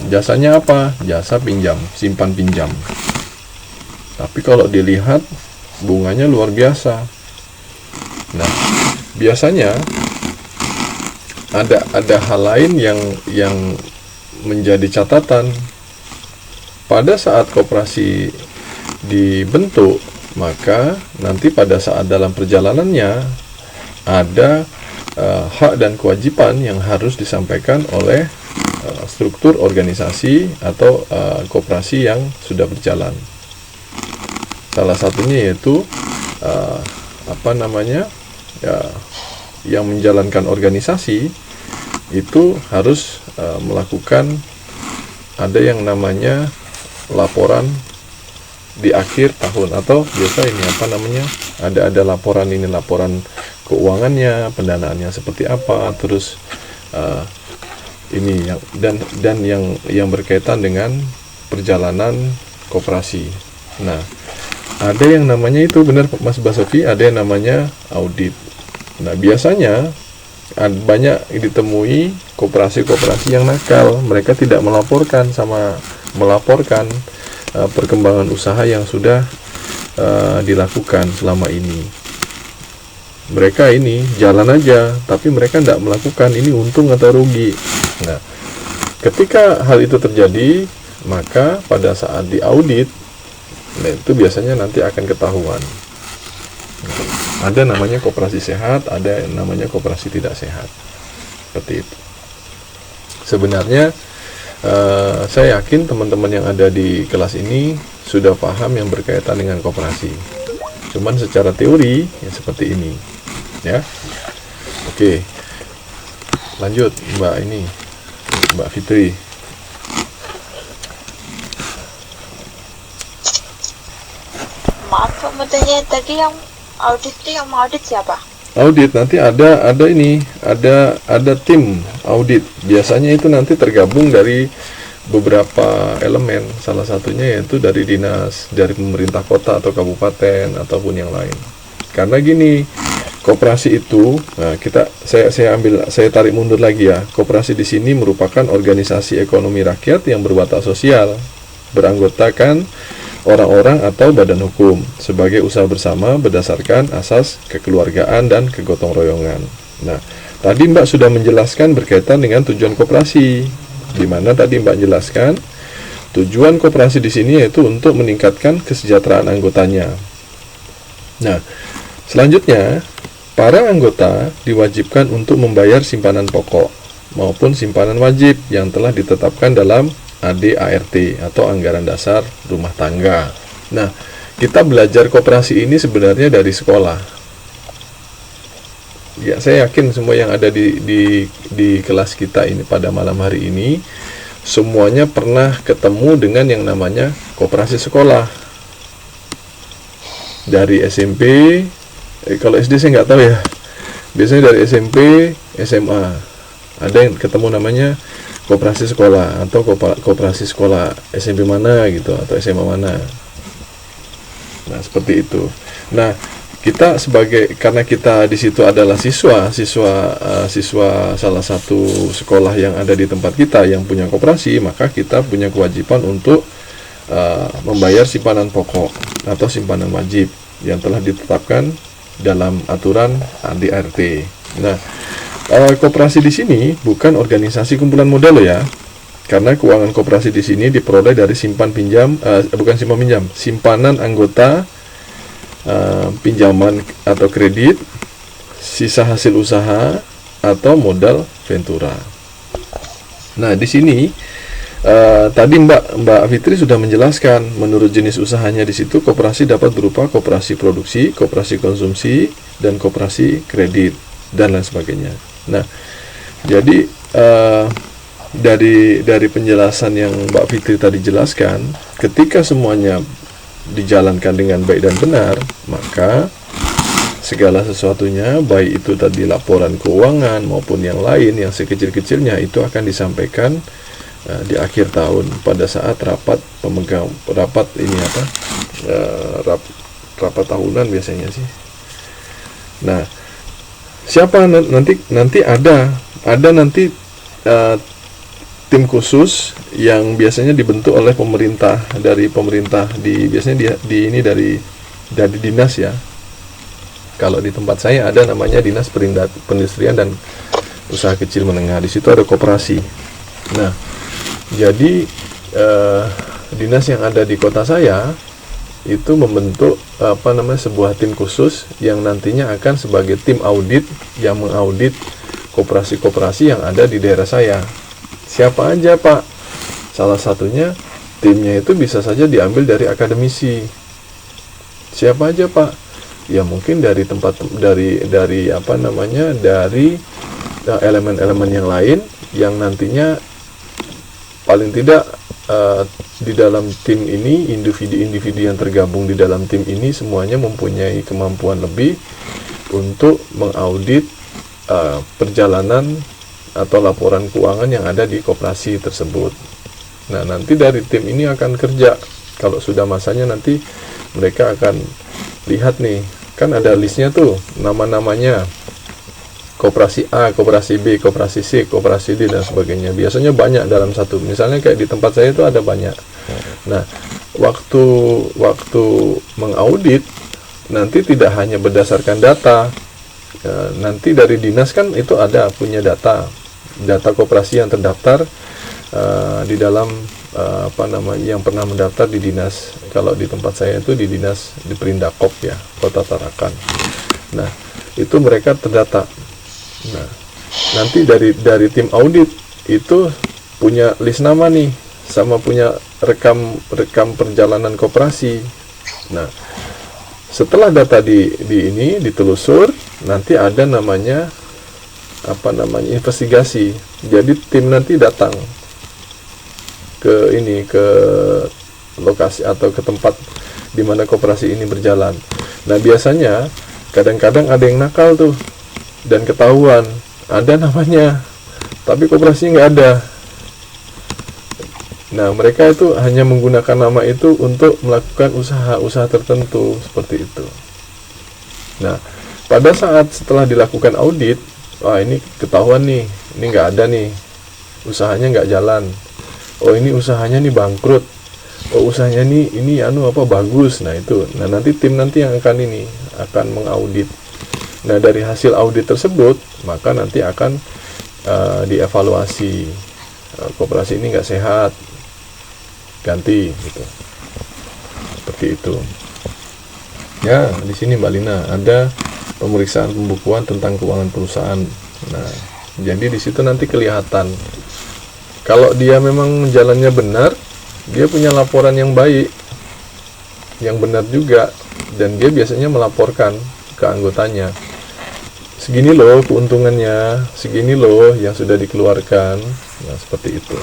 Jasanya apa? Jasa pinjam, simpan pinjam. Tapi kalau dilihat bunganya luar biasa. Nah, biasanya ada hal lain yang menjadi catatan. Pada saat koperasi dibentuk, maka nanti pada saat dalam perjalanannya ada hak dan kewajiban yang harus disampaikan oleh struktur organisasi atau koperasi yang sudah berjalan. Salah satunya yaitu yang menjalankan organisasi itu harus melakukan ada yang namanya laporan di akhir tahun, atau biasa ini ada laporan keuangannya, pendanaannya seperti apa, terus ini yang berkaitan dengan perjalanan koperasi. Nah, ada yang namanya itu, benar Mas Basofi, ada yang namanya audit. Nah, biasanya banyak ditemui koperasi-koperasi yang nakal. Mereka tidak melaporkan perkembangan usaha yang sudah dilakukan selama ini. Mereka ini jalan aja, tapi mereka tidak melakukan ini untung atau rugi. Nah, ketika hal itu terjadi, maka pada saat diaudit, nah itu biasanya nanti akan ketahuan. Ada namanya koperasi sehat, ada namanya koperasi tidak sehat. Seperti itu. Sebenarnya saya yakin teman-teman yang ada di kelas ini sudah paham yang berkaitan dengan koperasi. Cuman secara teori ya seperti ini, ya. Oke. Lanjut, Mbak Fitri. Maaf Pak, mau tanya tadi yang audit itu yang audit siapa? Audit nanti ada tim audit. Biasanya itu nanti tergabung dari beberapa elemen. Salah satunya yaitu dari dinas, dari pemerintah kota atau kabupaten ataupun yang lain. Karena gini, koperasi itu, nah saya tarik mundur lagi ya. Koperasi di sini merupakan organisasi ekonomi rakyat yang berwatak sosial, beranggotakan orang-orang atau badan hukum sebagai usaha bersama berdasarkan asas kekeluargaan dan kegotong royongan. Nah, tadi Mbak sudah menjelaskan berkaitan dengan tujuan koperasi, di mana tadi Mbak jelaskan tujuan koperasi di sini yaitu untuk meningkatkan kesejahteraan anggotanya. Nah, selanjutnya para anggota diwajibkan untuk membayar simpanan pokok maupun simpanan wajib yang telah ditetapkan dalam ADART atau anggaran dasar rumah tangga. Nah, kita belajar koperasi ini sebenarnya dari sekolah. Ya, saya yakin semua yang ada di kelas kita ini pada malam hari ini semuanya pernah ketemu dengan yang namanya koperasi sekolah. Dari SMP, kalau SD saya nggak tahu ya. Biasanya dari SMP, SMA ada yang ketemu namanya koperasi sekolah atau koperasi sekolah SMP mana gitu atau SMA mana. Nah, seperti itu. Nah, kita karena kita di situ adalah siswa salah satu sekolah yang ada di tempat kita yang punya koperasi, maka kita punya kewajiban untuk membayar simpanan pokok atau simpanan wajib yang telah ditetapkan dalam aturan ADART. Nah, koperasi di sini bukan organisasi kumpulan modal ya, karena keuangan koperasi di sini diperoleh dari simpanan anggota, pinjaman atau kredit, sisa hasil usaha atau modal ventura. Nah, di sini tadi Mbak Fitri sudah menjelaskan menurut jenis usahanya. Di situ koperasi dapat berupa koperasi produksi, koperasi konsumsi, dan koperasi kredit dan lain sebagainya. Nah, jadi dari penjelasan yang Mbak Fitri tadi jelaskan, ketika semuanya dijalankan dengan baik dan benar, maka segala sesuatunya, baik itu tadi laporan keuangan maupun yang lain yang sekecil-kecilnya, itu akan disampaikan di akhir tahun pada saat rapat tahunan biasanya sih. Nah, siapa nanti ada nanti tim khusus yang biasanya dibentuk oleh pemerintah, dari pemerintah, biasanya ini dari dinas ya. Kalau di tempat saya ada namanya Dinas Perindustrian dan Usaha Kecil Menengah. Di situ ada koperasi. Nah, jadi dinas yang ada di kota saya itu membentuk sebuah tim khusus yang nantinya akan sebagai tim audit yang mengaudit koperasi-koperasi yang ada di daerah saya. Siapa aja, Pak? Salah satunya timnya itu bisa saja diambil dari akademisi. Siapa aja, Pak? Ya mungkin dari elemen-elemen yang lain yang nantinya paling tidak di dalam tim ini, individu-individu yang tergabung di dalam tim ini semuanya mempunyai kemampuan lebih untuk mengaudit perjalanan atau laporan keuangan yang ada di koperasi tersebut. Nah, nanti dari tim ini akan kerja. Kalau sudah masanya nanti mereka akan lihat nih, kan ada listnya tuh, nama-namanya. Koperasi A, koperasi B, koperasi C, koperasi D, dan sebagainya. Biasanya banyak dalam satu. Misalnya kayak di tempat saya itu ada banyak. Nah, waktu mengaudit nanti tidak hanya berdasarkan data. Nanti dari dinas kan itu ada punya data koperasi yang terdaftar di dalam yang pernah mendaftar di dinas. Kalau di tempat saya itu di dinas di Perindakop ya, Kota Tarakan. Nah, itu mereka terdata. Nah, nanti dari tim audit itu punya list nama nih, sama punya rekam perjalanan koperasi. Nah, setelah data ini ditelusur, nanti ada namanya investigasi. Jadi tim nanti datang ke lokasi atau ke tempat di mana koperasi ini berjalan. Nah, biasanya kadang-kadang ada yang nakal tuh dan ketahuan ada namanya, tapi koperasinya nggak ada. Nah, mereka itu hanya menggunakan nama itu untuk melakukan usaha tertentu seperti itu. Nah, pada saat setelah dilakukan audit, wah ini ketahuan nih, ini nggak ada nih, usahanya nggak jalan. Oh, ini usahanya nih bangkrut. Oh, usahanya nih ini bagus. Nah, itu. Nah, nanti tim yang akan mengaudit. Nah, dari hasil audit tersebut, maka nanti akan dievaluasi. Koperasi ini nggak sehat, ganti gitu. Seperti itu. Ya, di sini Mbak Lina ada pemeriksaan pembukuan tentang keuangan perusahaan. Nah, jadi di situ nanti kelihatan kalau dia memang jalannya benar, dia punya laporan yang baik, yang benar juga, dan dia biasanya melaporkan ke anggotanya. Segini loh keuntungannya, segini loh yang sudah dikeluarkan. Nah, seperti itu.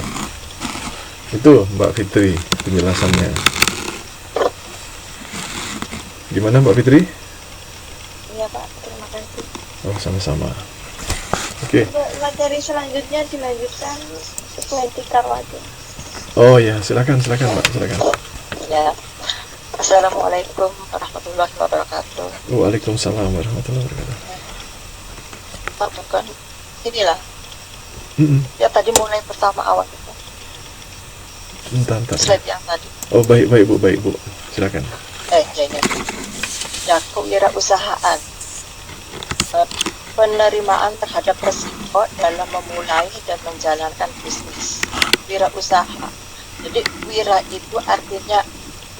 Itu Mbak Fitri penjelasannya. Gimana Mbak Fitri? Iya Pak, terima kasih. Oh, sama-sama. Oke. Materi selanjutnya dilanjutkan sesuai tikar aja. Oh ya, silakan Mbak, silakan. Ya. Assalamualaikum warahmatullahi wabarakatuh. Waalaikumsalam warahmatullahi wabarakatuh. Pak, bukan inilah. Ya tadi mulai pertama awal itu. Bentar. Slide yang tadi. Oh, baik Bu. Silakan. Ya, kewirausahaan. Penerimaan terhadap resiko dalam memulai dan menjalankan bisnis. Wirausaha. Jadi wira itu artinya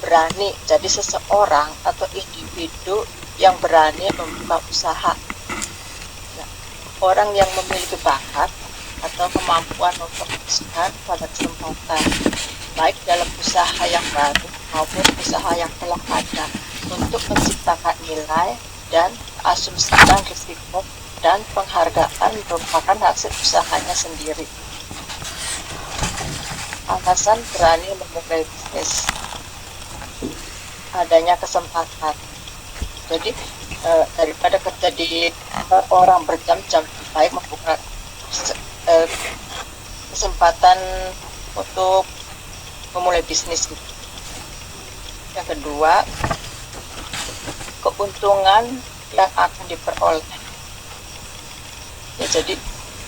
berani. Jadi seseorang atau individu yang berani membuka usaha. Nah, orang yang memiliki bakat atau kemampuan untuk meneruskan pada kesempatan, baik dalam usaha yang baru maupun usaha yang telah ada, untuk menciptakan nilai dan asumsikan risiko dan penghargaan merupakan hasil usahanya sendiri. Alasan berani memulai bisnis, adanya kesempatan. Jadi daripada kerja di orang berjam-jam, baik membuka kesempatan untuk memulai bisnis. Yang kedua, keuntungan yang akan diperoleh. Ya, jadi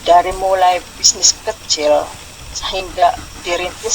dari mulai bisnis kecil sehingga dirintis